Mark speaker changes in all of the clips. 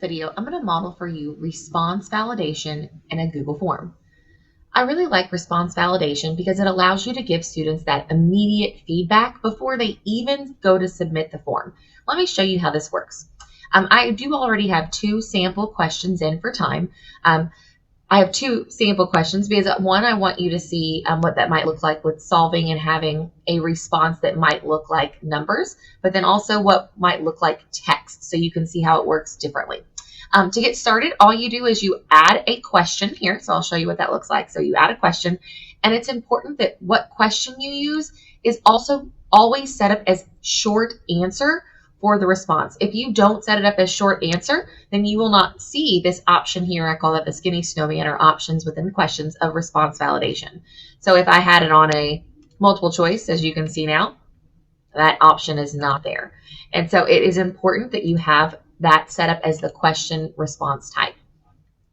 Speaker 1: video, I'm going to model for you response validation in a Google form. I really like response validation because it allows you to give students that immediate feedback before they even go to submit the form. Let me show you how this works. I do already have 2 sample questions in for time. I have 2 sample questions because one, I want you to see what that might look like with solving and having a response that might look like numbers, but then also what might look like text so you can see how it works differently. To get started, all you do is you add a question here. So I'll show you what that looks like. So you add a question, and it's important that what question you use is also always set up as short answer for the response. If you don't set it up as short answer, then you will not see this option here. I call that the skinny snowman, or options within questions of response validation. So if I had it on a multiple choice, as you can see now, that option is not there. And so it is important that you have that set up as the question response type.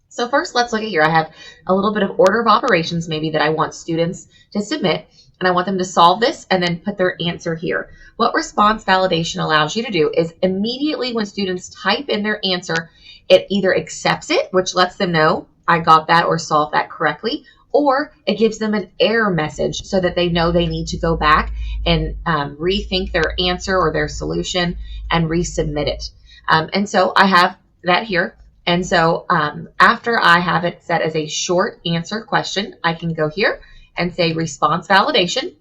Speaker 1: So first, let's look at here. I have a little bit of order of operations maybe that I want students to submit, and I want them to solve this and then put their answer here. What response validation allows you to do is immediately when students type in their answer, it either accepts it, which lets them know I got that or solved that correctly, or it gives them an error message so that they know they need to go back and rethink their answer or their solution and resubmit it. And so I have that here. And so after I have it set as a short answer question, I can go here and say response validation.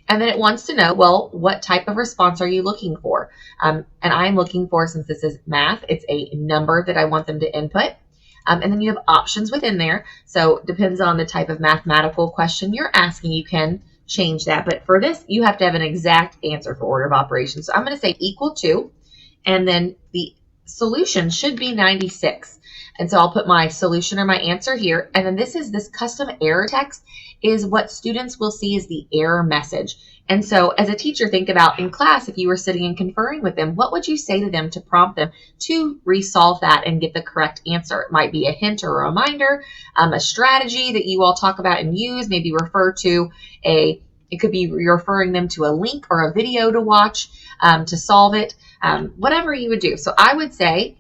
Speaker 1: And then it wants to know, well, what type of response are you looking for? And I'm looking for, since this is math, it's a number that I want them to input. And then you have options within there. So it depends on the type of mathematical question you're asking, you can change that. But for this, you have to have an exact answer for order of operations. So I'm going to say equal to, and then the solution should be 96. And so I'll put my solution or my answer here. And then this custom error text is what students will see as the error message. And so as a teacher, think about in class, if you were sitting and conferring with them, what would you say to them to prompt them to resolve that and get the correct answer? It might be a hint or a reminder, a strategy that you all talk about and use, maybe refer to it could be referring them to a link or a video to watch to solve it, whatever you would do. So I would say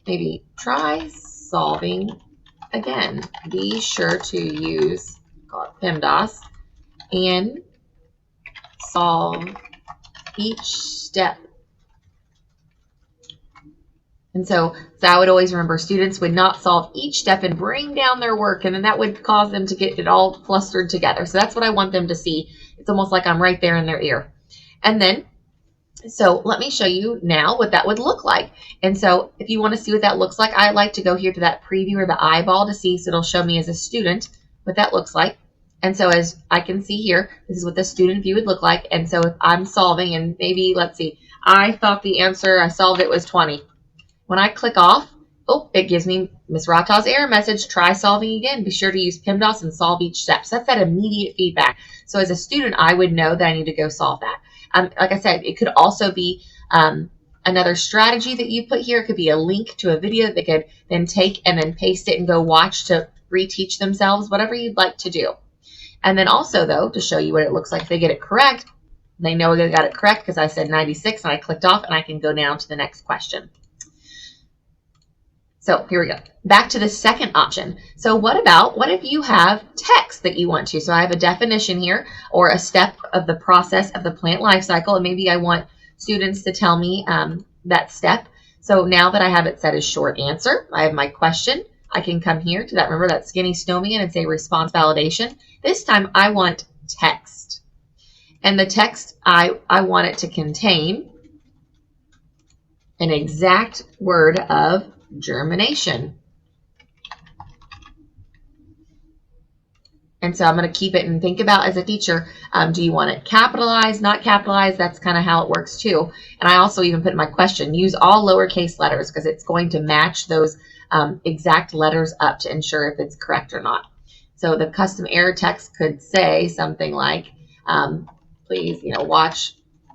Speaker 1: maybe try solving again. Be sure to use PEMDAS and solve each step. And so I would always remember students would not solve each step and bring down their work, and then that would cause them to get it all flustered together. So that's what I want them to see. It's almost like I'm right there in their ear. And then, so let me show you now what that would look like. And so if you want to see what that looks like, I like to go here to that preview or the eyeball to see, so it'll show me as a student what that looks like. And so as I can see here, this is what the student view would look like. And so if I'm solving, and maybe, let's see, I thought the answer I solved it was 20. When I click off, it gives me Ms. Rataw's error message, try solving again. Be sure to use PEMDAS and solve each step. So that's that immediate feedback. So as a student, I would know that I need to go solve that. Like I said, it could also be another strategy that you put here. It could be a link to a video that they could then take and then paste it and go watch to reteach themselves, whatever you'd like to do. And then also, though, to show you what it looks like if they get it correct, they know they got it correct because I said 96 and I clicked off, and I can go down to the next question. So here we go. Back to the second option. So what if you have text that you want to? So I have a definition here, or a step of the process of the plant life cycle, and maybe I want students to tell me that step. So now that I have it set as short answer, I have my question. I can come here to that, remember that skinny snowman, and say response validation. This time I want text. And the text, I want it to contain an exact word of germination. And so I'm going to keep it and think about, as a teacher, do you want it capitalized, not capitalized? That's kind of how it works too. And I also even put in my question, use all lowercase letters, because it's going to match those exact letters up to ensure if it's correct or not. So the custom error text could say something like, please, watch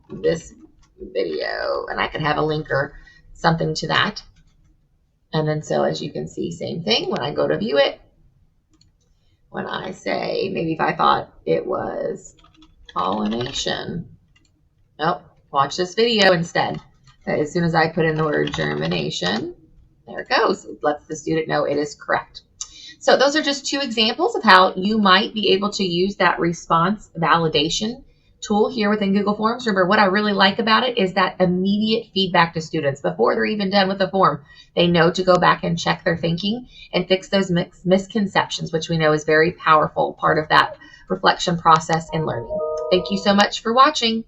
Speaker 1: this video, and I could have a link or something to that. And then so as you can see, same thing when I go to view it. When I say, maybe if I thought it was pollination, watch this video instead. As soon as I put in the word germination, There it goes. It lets the student know it is correct. So those are just two examples of how you might be able to use that response validation tool here within Google Forms. Remember, what I really like about it is that immediate feedback to students before they're even done with the form. They know to go back and check their thinking and fix those misconceptions, which we know is very powerful part of that reflection process and learning. Thank you so much for watching.